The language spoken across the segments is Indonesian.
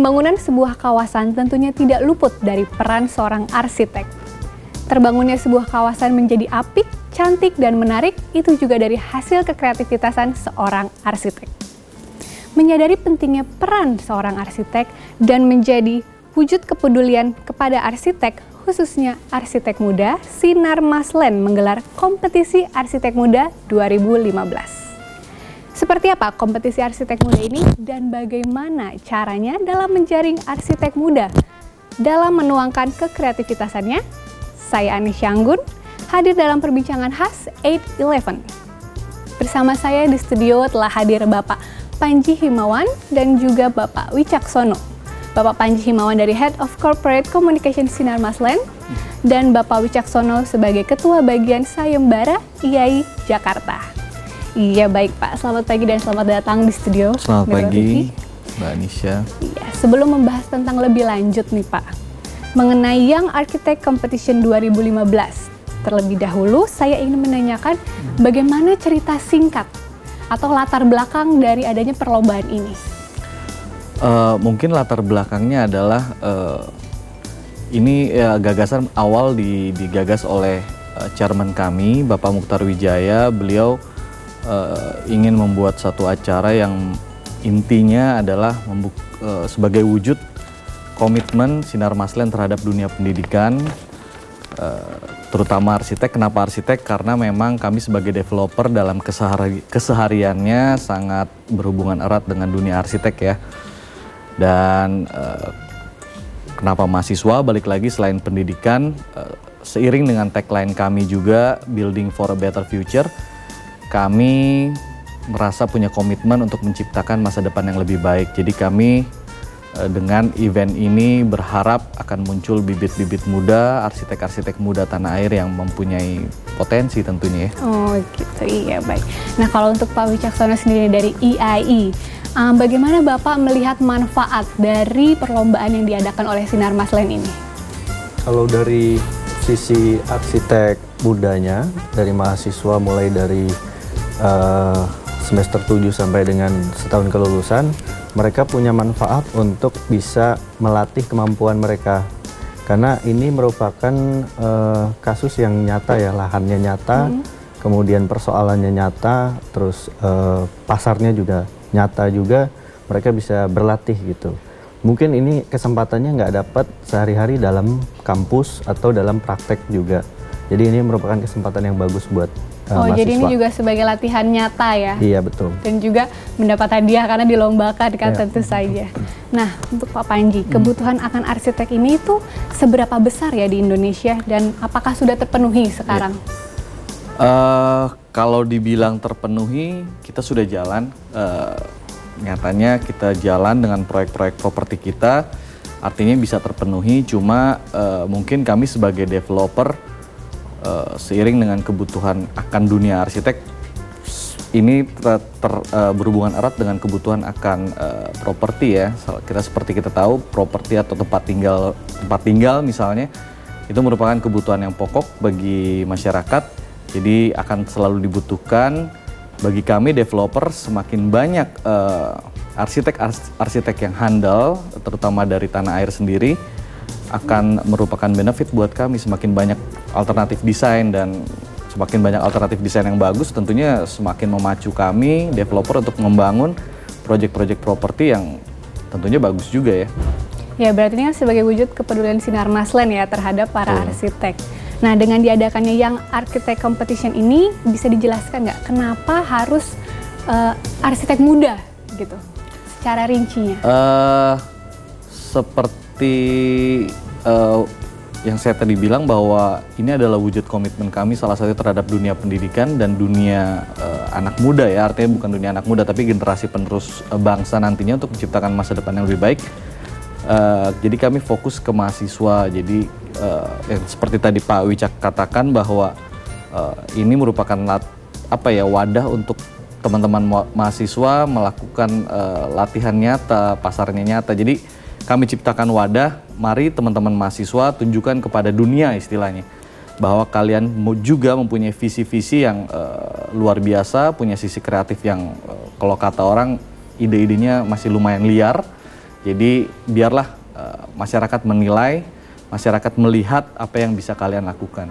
Pembangunan sebuah kawasan tentunya tidak luput dari peran seorang arsitek. Terbangunnya sebuah kawasan menjadi apik, cantik, dan menarik itu juga dari hasil kekreativitasan seorang arsitek. Menyadari pentingnya peran seorang arsitek dan menjadi wujud kepedulian kepada arsitek, khususnya arsitek muda, Sinar Maslen menggelar kompetisi arsitek muda 2015. Seperti apa kompetisi arsitek muda ini dan bagaimana caranya dalam menjaring arsitek muda? Dalam menuangkan kekreativitasannya, saya Anis Syanggun hadir dalam perbincangan khas 8-11. Bersama saya di studio telah hadir Bapak Panji Himawan dan juga Bapak Wicaksono. Bapak Panji Himawan dari Head of Corporate Communication Sinar Maslen dan Bapak Wicaksono sebagai Ketua Bagian Sayembara IAI Jakarta. Iya baik Pak, selamat pagi dan selamat datang di studio. Selamat pagi Mbak Anisha. Iya, sebelum membahas tentang lebih lanjut nih Pak, mengenai Young Architect Competition 2015, terlebih dahulu saya ingin menanyakan bagaimana cerita singkat atau latar belakang dari adanya perlombaan ini. Mungkin latar belakangnya adalah ini gagasan awal digagas oleh chairman kami, Bapak Mukhtar Wijaya. Beliau ingin membuat satu acara yang intinya adalah sebagai wujud komitmen Sinar Maslen terhadap dunia pendidikan, terutama arsitek. Kenapa arsitek? Karena memang kami sebagai developer dalam kesehariannya sangat berhubungan erat dengan dunia arsitek ya. Dan kenapa mahasiswa? Balik lagi selain pendidikan, seiring dengan tagline kami juga Building for a Better Future, kami merasa punya komitmen untuk menciptakan masa depan yang lebih baik. Jadi kami dengan event ini berharap akan muncul bibit-bibit muda, arsitek-arsitek muda tanah air yang mempunyai potensi tentunya ya. Oh gitu, iya baik. Nah kalau untuk Pak Wicaksono sendiri dari IAI, bagaimana Bapak melihat manfaat dari perlombaan yang diadakan oleh Sinar Maslen ini? Kalau dari sisi arsitek mudanya, dari mahasiswa mulai dari semester 7 sampai dengan setahun kelulusan, mereka punya manfaat untuk bisa melatih kemampuan mereka. Karena ini merupakan kasus yang nyata ya, lahannya nyata, kemudian persoalannya nyata, terus pasarnya juga nyata juga, mereka bisa berlatih gitu. Mungkin ini kesempatannya nggak dapat sehari-hari dalam kampus atau dalam praktek juga. Jadi ini merupakan kesempatan yang bagus buat mahasiswa. Jadi ini juga sebagai latihan nyata ya? Iya betul. Dan juga mendapat hadiah karena dilombakan kan tentu saja. Nah untuk Pak Panji, kebutuhan akan arsitek ini itu seberapa besar ya di Indonesia dan apakah sudah terpenuhi sekarang? Kalau dibilang terpenuhi, kita sudah jalan. Nyatanya kita jalan dengan proyek-proyek properti kita, artinya bisa terpenuhi. Cuma mungkin kami sebagai developer, seiring dengan kebutuhan akan dunia arsitek, ini berhubungan erat dengan kebutuhan akan properti ya. Seperti kita tahu, properti atau tempat tinggal misalnya, itu merupakan kebutuhan yang pokok bagi masyarakat. Jadi akan selalu dibutuhkan. Bagi kami developer, semakin banyak arsitek yang handal, terutama dari tanah air sendiri, akan merupakan benefit buat kami. Semakin banyak alternatif desain dan semakin banyak alternatif desain yang bagus, tentunya semakin memacu kami developer untuk membangun proyek-proyek properti yang tentunya bagus juga ya. Ya berarti ini kan sebagai wujud kepedulian Sinar Maslen ya terhadap para arsitek. Nah dengan diadakannya Young Architect Competition ini, bisa dijelaskan nggak kenapa harus arsitek muda gitu, secara rincinya? Seperti yang saya tadi bilang bahwa ini adalah wujud komitmen kami salah satu terhadap dunia pendidikan dan dunia anak muda ya, artinya bukan dunia anak muda tapi generasi penerus bangsa nantinya untuk menciptakan masa depan yang lebih baik. Jadi kami fokus ke mahasiswa. Jadi seperti tadi Pak Wicak katakan bahwa ini merupakan wadah untuk teman-teman mahasiswa melakukan latihan nyata, pasarnya nyata. Jadi kami ciptakan wadah, mari teman-teman mahasiswa tunjukkan kepada dunia istilahnya bahwa kalian juga mempunyai visi-visi yang luar biasa, punya sisi kreatif yang kalau kata orang ide-idenya masih lumayan liar. Jadi biarlah masyarakat menilai, masyarakat melihat apa yang bisa kalian lakukan.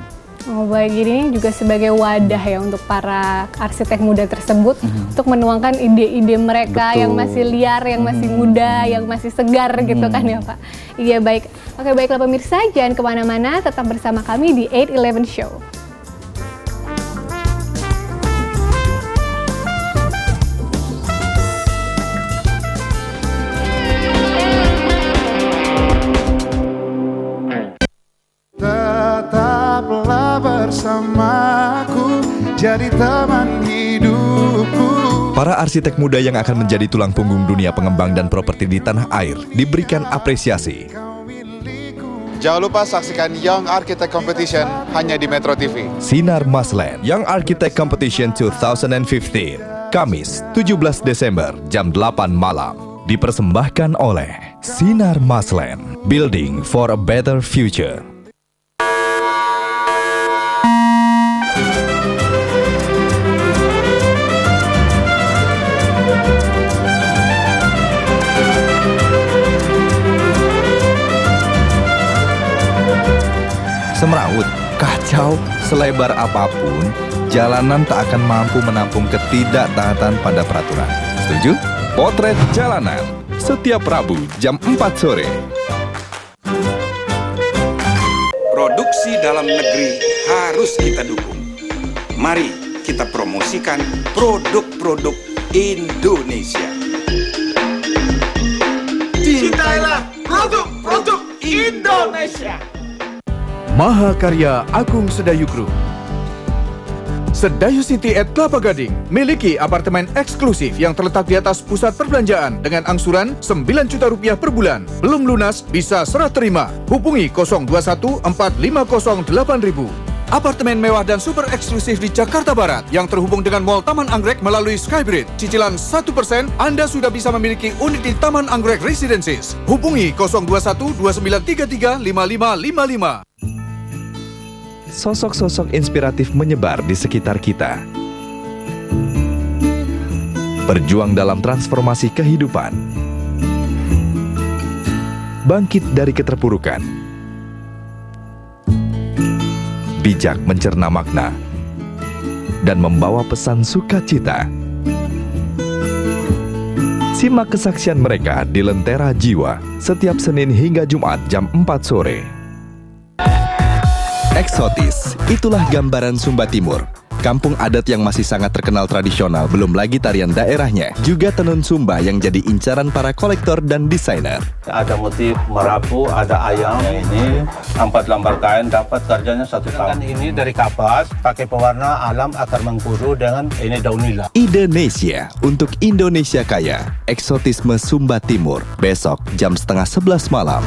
Oh baik, jadi ini juga sebagai wadah ya untuk para arsitek muda tersebut untuk menuangkan ide-ide mereka yang masih liar, yang masih muda, yang masih segar gitu kan ya Pak. Iya baik, oke baiklah pemirsa, jangan kemana-mana, tetap bersama kami di 811 Show. Bersamaku jadi teman hidupku. Para arsitek muda yang akan menjadi tulang punggung dunia pengembang dan properti di tanah air diberikan apresiasi. Jangan lupa saksikan Young Architect Competition hanya di Metro TV. Sinar Maslen Young Architect Competition 2015, Kamis 17 Desember jam 8 malam. Dipersembahkan oleh Sinar Maslen, Building for a Better Future. Semrawut, kacau, selebar apapun, jalanan tak akan mampu menampung ketidaktaatan pada peraturan. Setuju? Potret Jalanan, setiap Rabu jam 4 sore. Produksi dalam negeri harus kita dukung. Mari kita promosikan produk-produk Indonesia. Cintailah produk-produk Indonesia. Mahakarya Agung Sedayu Group. Sedayu City at Kelapa Gading miliki apartemen eksklusif yang terletak di atas pusat perbelanjaan dengan angsuran 9 juta rupiah per bulan. Belum lunas bisa serah terima. Hubungi 021 4508 ribu. Apartemen mewah dan super eksklusif di Jakarta Barat yang terhubung dengan Mall Taman Anggrek melalui Skybridge. Cicilan 1%, Anda sudah bisa memiliki unit di Taman Anggrek Residences. Hubungi 021 2933 5555. Sosok-sosok inspiratif menyebar di sekitar kita. Berjuang dalam transformasi kehidupan. Bangkit dari keterpurukan. Bijak mencerna makna. Dan membawa pesan sukacita. Simak kesaksian mereka di Lentera Jiwa setiap Senin hingga Jumat jam 4 sore. Eksotis, itulah gambaran Sumba Timur. Kampung adat yang masih sangat terkenal tradisional, belum lagi tarian daerahnya. Juga tenun Sumba yang jadi incaran para kolektor dan desainer. Ada motif merapu, ada ayam. Ini 4 lembar kain dapat harganya 1 tahun. Ini dari kapas, pakai pewarna alam akar mengkudu dengan ini daun nila. Indonesia untuk Indonesia kaya. Eksotisme Sumba Timur. Besok jam 10:30 malam.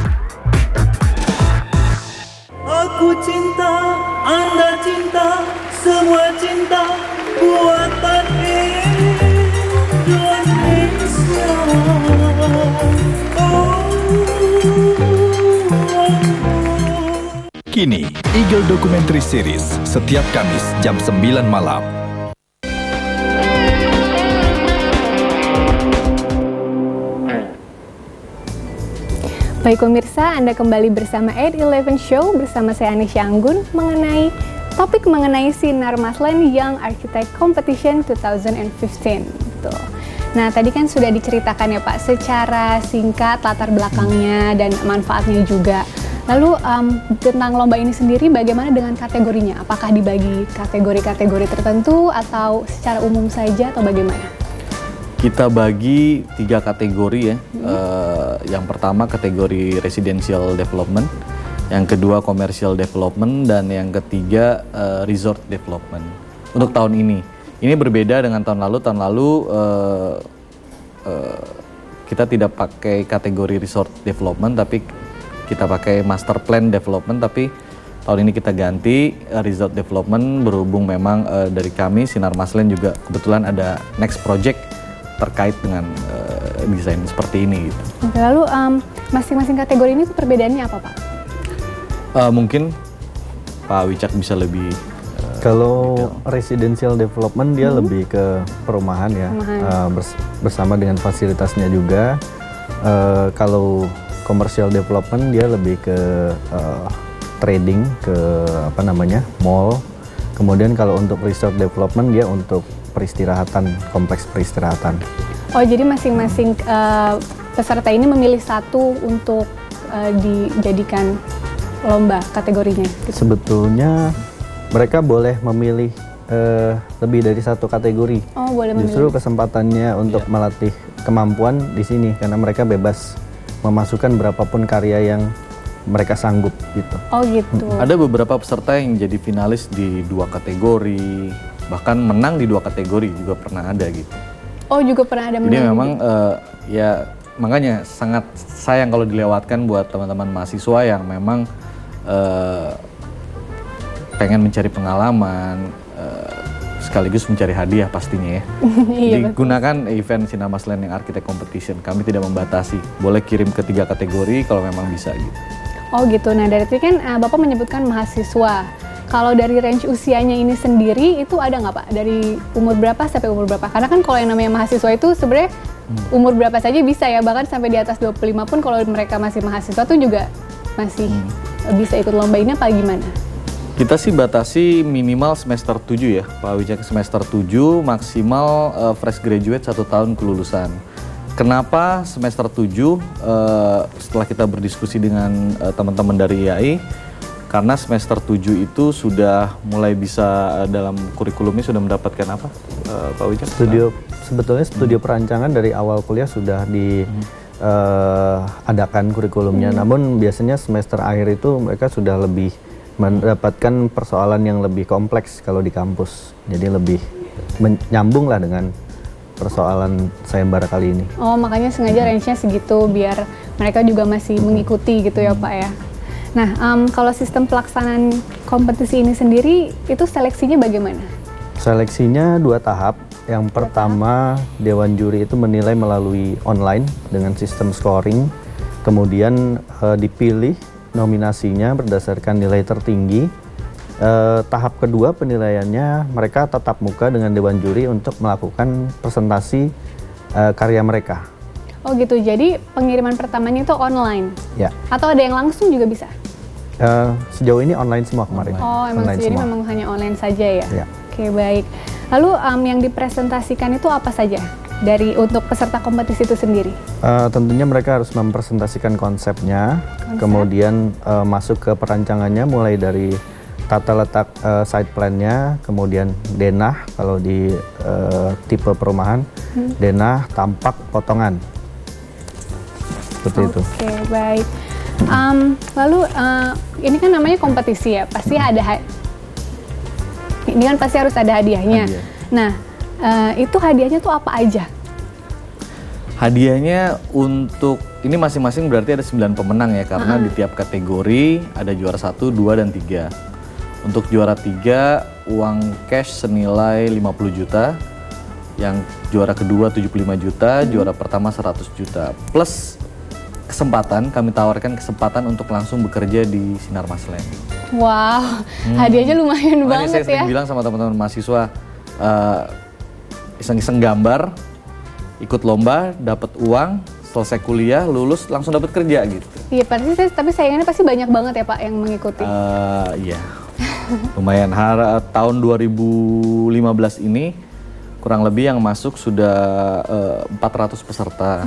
Aku cinta, Anda cinta, semua cinta buatan Indonesia. Kini, Eagle Documentary Series setiap Kamis jam 9 malam. Baik pemirsa, Anda kembali bersama 811 Show bersama saya Anisya Anggun mengenai topik mengenai Sinar Maslen Young Architect Competition 2015. Tuh. Nah, tadi kan sudah diceritakan ya Pak secara singkat latar belakangnya dan manfaatnya juga. Lalu tentang lomba ini sendiri bagaimana dengan kategorinya? Apakah dibagi kategori-kategori tertentu atau secara umum saja atau bagaimana? Kita bagi 3 kategori ya. Yang pertama kategori residential development, yang kedua commercial development, dan yang ketiga resort development. Untuk tahun ini berbeda dengan tahun lalu. Tahun lalu kita tidak pakai kategori resort development, tapi kita pakai master plan development. Tapi tahun ini kita ganti resort development berhubung memang dari kami Sinar Maslen juga kebetulan ada next project terkait dengan desain seperti ini gitu. Oke, lalu masing-masing kategori ini perbedaannya apa Pak? Mungkin Pak Wicak bisa lebih kalau residential development dia lebih ke perumahan ya, bersama dengan fasilitasnya juga. Kalau commercial development dia lebih ke trading, ke mall. Kemudian kalau untuk resort development dia untuk peristirahatan, kompleks peristirahatan. Oh, jadi masing-masing peserta ini memilih satu untuk dijadikan lomba kategorinya? Gitu. Sebetulnya mereka boleh memilih lebih dari satu kategori. Oh, boleh memilih. Justru kesempatannya untuk melatih kemampuan di sini karena mereka bebas memasukkan berapapun karya yang mereka sanggup gitu. Oh gitu. Ada beberapa peserta yang jadi finalis di 2 kategori, bahkan menang di 2 kategori juga pernah ada gitu. Oh, juga pernah ada menang. Jadi memang ya makanya sangat sayang kalau dilewatkan buat teman-teman mahasiswa yang memang pengen mencari pengalaman, sekaligus mencari hadiah pastinya ya. Digunakan event Sinar Maslen yang Architect Competition. Kami tidak membatasi, boleh kirim ke 3 kategori kalau memang bisa gitu. Oh gitu, nah dari tadi kan Bapak menyebutkan mahasiswa. Kalau dari range usianya ini sendiri itu ada nggak Pak? Dari umur berapa sampai umur berapa? Karena kan kalau yang namanya mahasiswa itu sebenarnya umur berapa saja bisa ya, bahkan sampai di atas 25 pun kalau mereka masih mahasiswa tuh juga masih bisa ikut lomba ini apa gimana? Kita sih batasi minimal semester 7 ya, Pak Wijak, semester 7, maksimal fresh graduate 1 tahun kelulusan. Kenapa semester 7? Setelah kita berdiskusi dengan teman-teman dari IAI, karena semester 7 itu sudah mulai bisa dalam kurikulumnya sudah mendapatkan apa, Pak Wijak? Sebetulnya studio perancangan dari awal kuliah sudah adakan kurikulumnya, namun biasanya semester akhir itu mereka sudah lebih mendapatkan persoalan yang lebih kompleks kalau di kampus, jadi lebih menyambung lah dengan persoalan sayembara kali ini. Oh, makanya sengaja range-nya segitu biar mereka juga masih mengikuti gitu ya Pak ya. Nah, kalau sistem pelaksanaan kompetisi ini sendiri itu seleksinya bagaimana? Seleksinya 2 tahap. Yang pertama, Dewan Juri itu menilai melalui online dengan sistem scoring, kemudian dipilih nominasinya berdasarkan nilai tertinggi. Tahap kedua penilaiannya mereka tatap muka dengan Dewan Juri untuk melakukan presentasi karya mereka. Oh gitu, jadi pengiriman pertamanya itu online? Ya. Atau ada yang langsung juga bisa? Sejauh ini online semua kemarin. Oh, emang online jadi semua. memang hanya online saja ya? Ya. Oke, baik. Lalu yang dipresentasikan itu apa saja untuk peserta kompetisi itu sendiri? Tentunya mereka harus mempresentasikan konsepnya, kemudian masuk ke perancangannya mulai dari tata letak site plan-nya, kemudian denah kalau di tipe perumahan, denah, tampak, potongan. Seperti itu. Oke, baik. Lalu ini kan namanya kompetisi ya, pasti ini kan pasti harus ada hadiahnya. Nah, itu hadiahnya tuh apa aja? Hadiahnya untuk ini masing-masing berarti ada 9 pemenang ya, karena di tiap kategori ada juara 1, 2, dan 3. Untuk juara 3, uang cash senilai 50 juta, yang juara kedua 75 juta, juara pertama 100 juta. Plus kesempatan, kami tawarkan kesempatan untuk langsung bekerja di Sinar Maslen. Wow, hadiahnya lumayan banget saya sering ya. bilang sama teman-teman mahasiswa, iseng-iseng gambar, ikut lomba, dapat uang, selesai kuliah, lulus, langsung dapat kerja gitu. Iya, tapi sayangannya pasti banyak banget ya Pak yang mengikuti. Iya, lumayan. Tahun 2015 ini kurang lebih yang masuk sudah 400 peserta.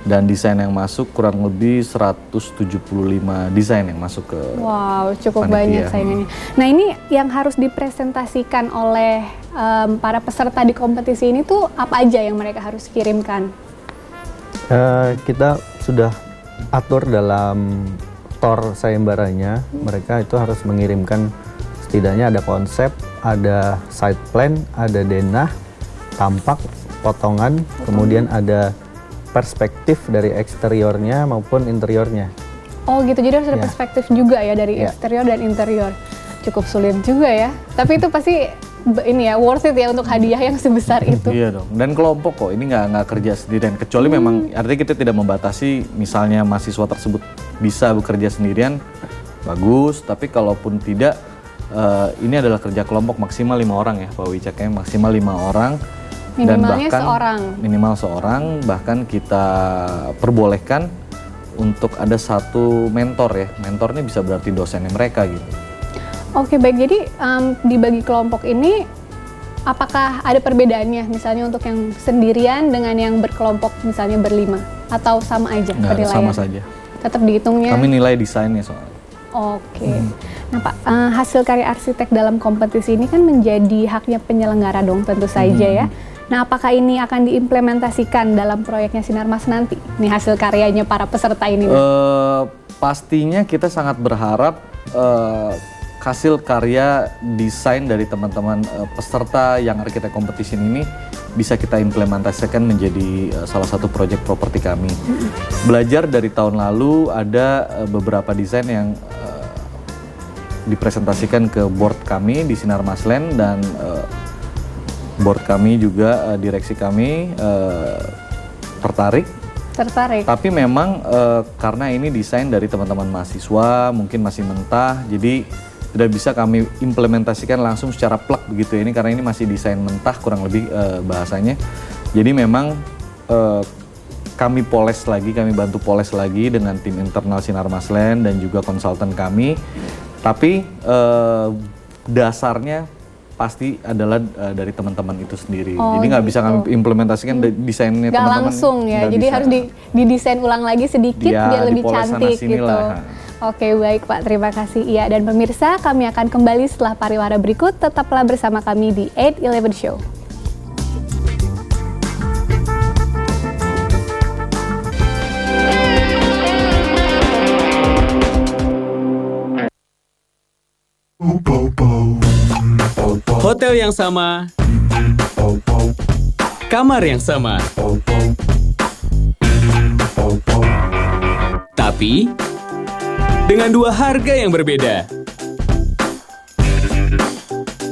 Dan desain yang masuk kurang lebih 175 desain yang masuk ke Wow, cukup panitia. banyak saingannya. Nah, ini yang harus dipresentasikan oleh para peserta di kompetisi ini tuh apa aja yang mereka harus kirimkan? Kita sudah atur dalam tor sayembaranya, mereka itu harus mengirimkan setidaknya ada konsep, ada site plan, ada denah, tampak, potongan, kemudian ada perspektif dari eksteriornya maupun interiornya. Oh gitu, jadi harus ada perspektif juga ya dari eksterior dan interior. Cukup sulit juga ya, tapi itu pasti ini ya worth it ya untuk hadiah yang sebesar itu. Iya dong, dan kelompok kok, ini nggak kerja sendirian, kecuali memang artinya kita tidak membatasi misalnya mahasiswa tersebut bisa bekerja sendirian, bagus, tapi kalaupun tidak, ini adalah kerja kelompok maksimal 5 orang ya Pak Wicak, maksimal 5 orang. Minimalnya seorang. Minimal seorang, bahkan kita perbolehkan untuk ada satu mentor ya. Mentornya bisa berarti dosennya mereka gitu. Oke, baik. Jadi dibagi kelompok ini apakah ada perbedaannya misalnya untuk yang sendirian dengan yang berkelompok misalnya berlima atau sama aja penilaian? Sama saja. Tetap dihitungnya? Kami nilai desainnya soalnya. Oke. Nah Pak, hasil karya arsitek dalam kompetisi ini kan menjadi haknya penyelenggara dong tentu saja ya. Nah, apakah ini akan diimplementasikan dalam proyeknya Sinar Mas nanti? Nih hasil karyanya para peserta ini. Pastinya kita sangat berharap hasil karya desain dari teman-teman peserta yang arsitek competition ini bisa kita implementasikan menjadi salah satu proyek properti kami. Belajar dari tahun lalu ada beberapa desain yang dipresentasikan ke board kami di Sinar Maslen dan board kami juga direksi kami tertarik. Tapi memang karena ini desain dari teman-teman mahasiswa mungkin masih mentah, jadi tidak bisa kami implementasikan langsung secara plug begitu ya. Ini karena ini masih desain mentah kurang lebih bahasanya. Jadi memang kami poles lagi, kami bantu poles lagi dengan tim internal Sinar Maslen dan juga konsultan kami. Tapi dasarnya pasti adalah dari teman-teman itu sendiri. Jadi nggak bisa kami implementasikan desainnya teman-teman. Nggak langsung ya, jadi harus didesain ulang lagi sedikit biar lebih cantik gitu. Oke, baik Pak, terima kasih. Iya, dan pemirsa, kami akan kembali setelah pariwara berikut. Tetaplah bersama kami di 8-11 Show. Hotel yang sama, kamar yang sama, tapi dengan dua harga yang berbeda.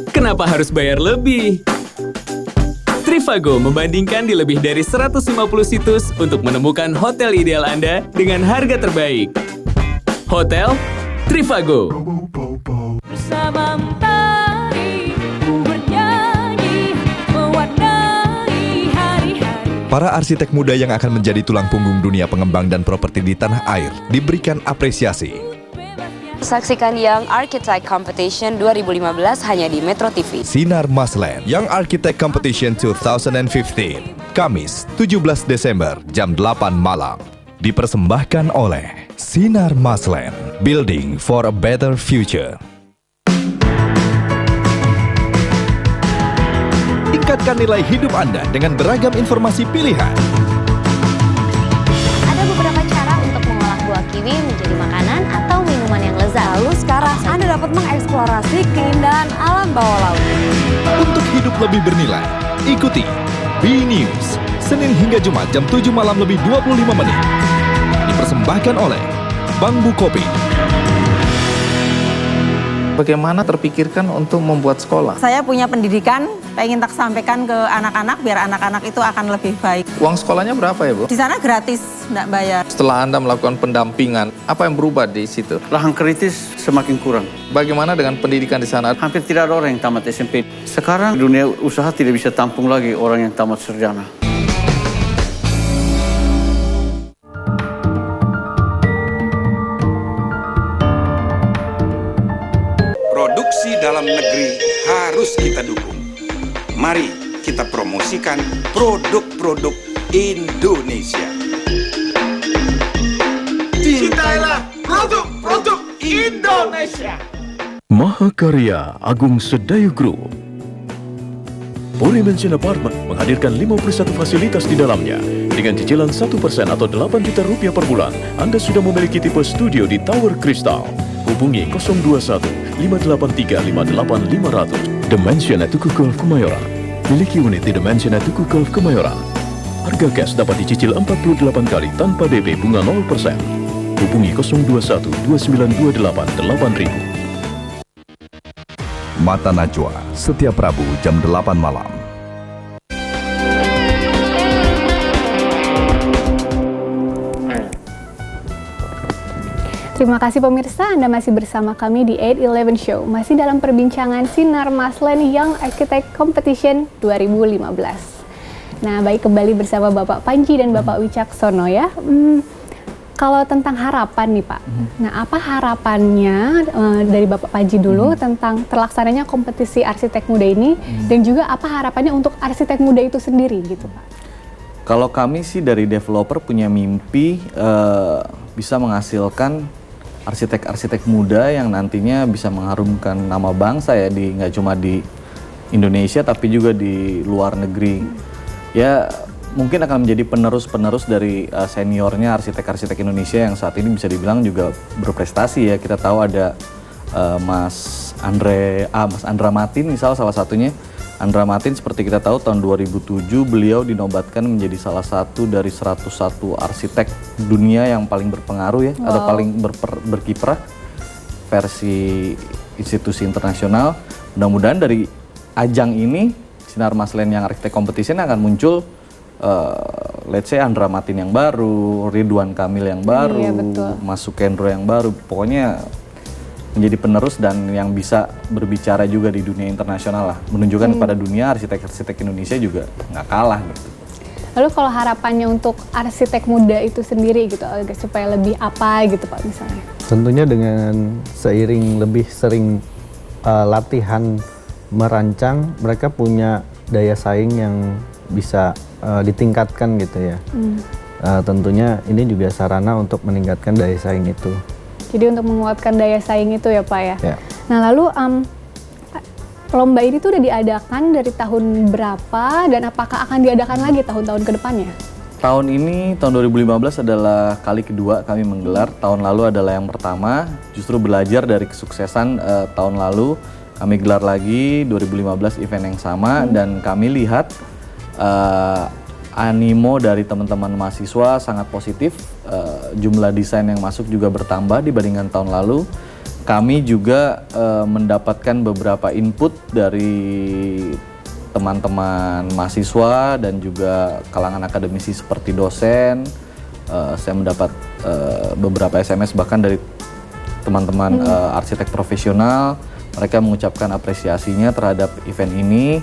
Kenapa harus bayar lebih? Trivago membandingkan di lebih dari 150 situs untuk menemukan hotel ideal Anda dengan harga terbaik. Hotel Trivago. Bersama mentari, ku bernyanyi, mewarnai hari-hari. Para arsitek muda yang akan menjadi tulang punggung dunia pengembang dan properti di tanah air diberikan apresiasi. Saksikan Young Architect Competition 2015 hanya di Metro TV. Sinar Maslen Young Architect Competition 2015, Kamis 17 Desember jam 8 malam. Dipersembahkan oleh Sinar Maslen, Building for a Better Future. Tingkatkan nilai hidup Anda dengan beragam informasi pilihan. Ada beberapa cara untuk mengolah buah kiwi menjadi makanan atau minuman yang lezat. Lalu sekarang Anda dapat mengeksplorasi keindahan alam bawah laut. Untuk hidup lebih bernilai, ikuti B-News, Senin hingga Jumat jam 7 malam lebih 25 menit. Dipersembahkan oleh Bank Bukopin. Bagaimana terpikirkan untuk membuat sekolah? Saya punya pendidikan, pengen tak sampaikan ke anak-anak biar anak-anak itu akan lebih baik. Uang sekolahnya berapa ya Bu? Di sana gratis, enggak bayar. Setelah Anda melakukan pendampingan, apa yang berubah di situ? Lahan kritis semakin kurang. Bagaimana dengan pendidikan di sana? Hampir tidak ada orang yang tamat SMP. Sekarang dunia usaha tidak bisa tampung lagi orang yang tamat sarjana. Produksi dalam negeri harus kita dukung. Mari kita promosikan produk-produk Indonesia. Cintailah produk-produk Indonesia. Mahakarya Agung Sedayu Group. Puri Mansion Apartment menghadirkan 51 fasilitas di dalamnya. Dengan cicilan 1% atau 8 juta rupiah per bulan, Anda sudah memiliki tipe studio di Tower Crystal. Hubungi 021 583 58500. The Mansion Tugu Golf Kemayoran. Miliki unit di The Mansion Tugu Golf Kemayoran. Harga cash dapat dicicil 48 kali tanpa DP bunga 0%. Hubungi 021 2928 8000. Mata Najwa, setiap Rabu jam 8 malam. Terima kasih pemirsa, Anda masih bersama kami di 8-11 Show. Masih dalam perbincangan Sinar Maslen Young Architect Competition 2015. Nah, baik, kembali bersama Bapak Panji dan Bapak Wicaksono ya. Kalau tentang harapan nih Pak, nah apa harapannya dari Bapak Panji dulu tentang terlaksananya kompetisi arsitek muda ini, dan juga apa harapannya untuk arsitek muda itu sendiri gitu Pak? Kalau kami sih dari developer punya mimpi bisa menghasilkan arsitek-arsitek muda yang nantinya bisa mengharumkan nama bangsa ya, nggak cuma di Indonesia tapi juga di luar negeri. Ya mungkin akan menjadi penerus-penerus dari seniornya arsitek-arsitek Indonesia yang saat ini bisa dibilang juga berprestasi ya. Kita tahu ada Mas Andra Matin misal salah satunya. Andra Matin seperti kita tahu tahun 2007 beliau dinobatkan menjadi salah satu dari 101 arsitek dunia yang paling berpengaruh ya, atau paling berkiprah versi institusi internasional. Mudah-mudahan dari ajang ini Sinar Maslen yang Arsitek Competition akan muncul let's say Andra Matin yang baru, Ridwan Kamil yang baru, Mas Sukendro yang baru, pokoknya menjadi penerus dan yang bisa berbicara juga di dunia internasional lah, menunjukkan kepada dunia arsitek-arsitek Indonesia juga nggak kalah gitu. Lalu kalau harapannya untuk arsitek muda itu sendiri gitu, supaya lebih apa gitu Pak misalnya? Tentunya dengan seiring lebih sering latihan merancang, mereka punya daya saing yang bisa ditingkatkan gitu ya. Tentunya ini juga sarana untuk meningkatkan daya saing itu. Jadi untuk menguatkan daya saing itu ya Pak ya. Nah lalu lomba ini tuh udah diadakan dari tahun berapa dan apakah akan diadakan lagi tahun-tahun ke depannya? Tahun ini, tahun 2015 adalah kali kedua kami menggelar. Tahun lalu adalah yang pertama. Justru belajar dari kesuksesan tahun lalu, kami gelar lagi 2015 event yang sama dan kami lihat animo dari teman-teman mahasiswa sangat positif, jumlah desain yang masuk juga bertambah dibandingkan tahun lalu. Kami juga mendapatkan beberapa input dari teman-teman mahasiswa dan juga kalangan akademisi seperti dosen. Saya mendapat beberapa SMS bahkan dari teman-teman arsitek profesional. Mereka mengucapkan apresiasinya terhadap event ini.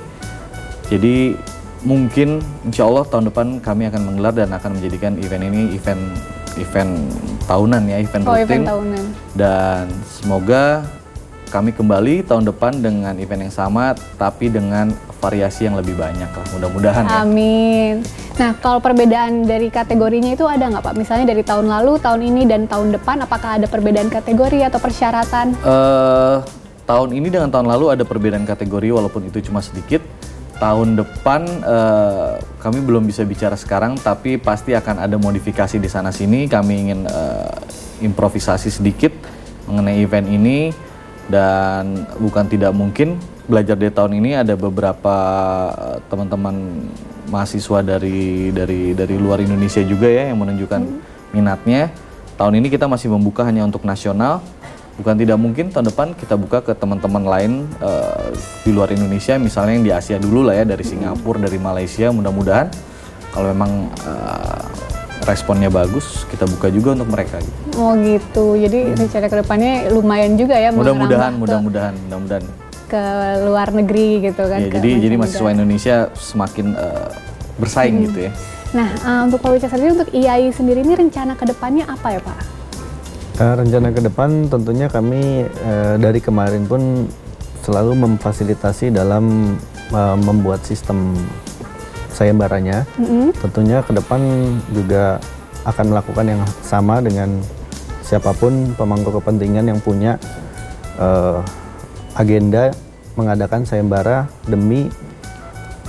Jadi mungkin insya Allah tahun depan kami akan menggelar dan akan menjadikan event ini event tahunan ya, event rutin. Dan semoga kami kembali tahun depan dengan event yang sama tapi dengan variasi yang lebih banyak lah, mudah-mudahan ya. Amin. Nah kalau perbedaan dari kategorinya itu ada nggak Pak? Misalnya dari tahun lalu, tahun ini dan tahun depan apakah ada perbedaan kategori atau persyaratan? Tahun ini dengan tahun lalu ada perbedaan kategori walaupun itu cuma sedikit. Tahun depan kami belum bisa bicara sekarang, tapi pasti akan ada modifikasi di sana sini. Kami ingin improvisasi sedikit mengenai event ini, dan bukan tidak mungkin belajar dari tahun ini ada beberapa teman-teman mahasiswa dari luar Indonesia juga ya yang menunjukkan minatnya. Tahun ini kita masih membuka hanya untuk nasional. Bukan tidak mungkin tahun depan kita buka ke teman-teman lain di luar Indonesia, misalnya yang di Asia dulu lah ya, dari Singapura, dari Malaysia. Mudah-mudahan kalau memang responnya bagus, kita buka juga untuk mereka. Gitu. Oh gitu, jadi rencana kedepannya lumayan juga ya. Mudah-mudahan ke luar negeri gitu kan. Ya, jadi mahasiswa Indonesia semakin bersaing gitu ya. Nah untuk Pak Wicak sendiri, untuk IAI sendiri ini rencana kedepannya apa ya Pak? Rencana ke depan tentunya kami dari kemarin pun selalu memfasilitasi dalam membuat sistem sayembaranya. Tentunya ke depan juga akan melakukan yang sama dengan siapapun pemangku kepentingan yang punya agenda mengadakan sayembara demi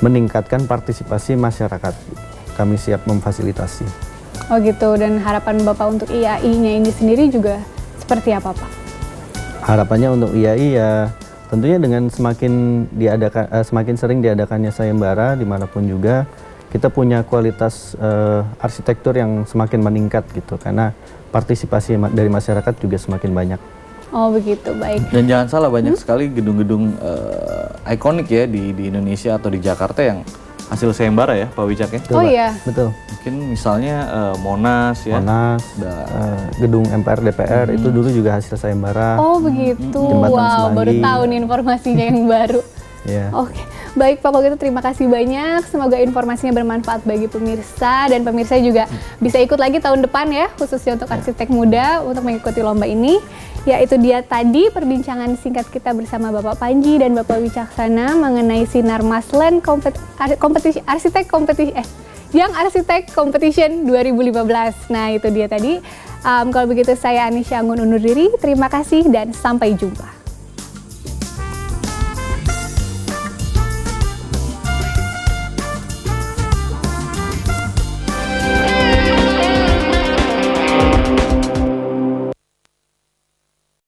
meningkatkan partisipasi masyarakat. Kami siap memfasilitasi. Oh gitu, dan harapan Bapak untuk IAI-nya ini sendiri juga seperti apa Pak? Harapannya untuk IAI ya tentunya dengan semakin sering diadakannya sayembara dimanapun juga, kita punya kualitas arsitektur yang semakin meningkat gitu, karena partisipasi dari masyarakat juga semakin banyak. Oh begitu, baik. Dan jangan salah, banyak sekali gedung-gedung ikonik ya di Indonesia atau di Jakarta yang hasil sayembara ya Pak Wicak ya? Oh iya? Betul. Mungkin misalnya Monas ya? Monas, gedung MPR, DPR itu dulu juga hasil sayembara. Oh begitu, wow baru tahu nih informasinya yang baru. Ya. Oke, baik Pak, kalau gitu terima kasih banyak. Semoga informasinya bermanfaat bagi pemirsa dan pemirsa juga bisa ikut lagi tahun depan ya, khususnya untuk arsitek muda untuk mengikuti lomba ini. Ya, itu dia tadi perbincangan singkat kita bersama Bapak Panji dan Bapak Wicaksana mengenai Sinar Maslen Young Architect Competition 2015. Nah, itu dia tadi. Kalau begitu saya Anisha Anggun undur diri. Terima kasih dan sampai jumpa.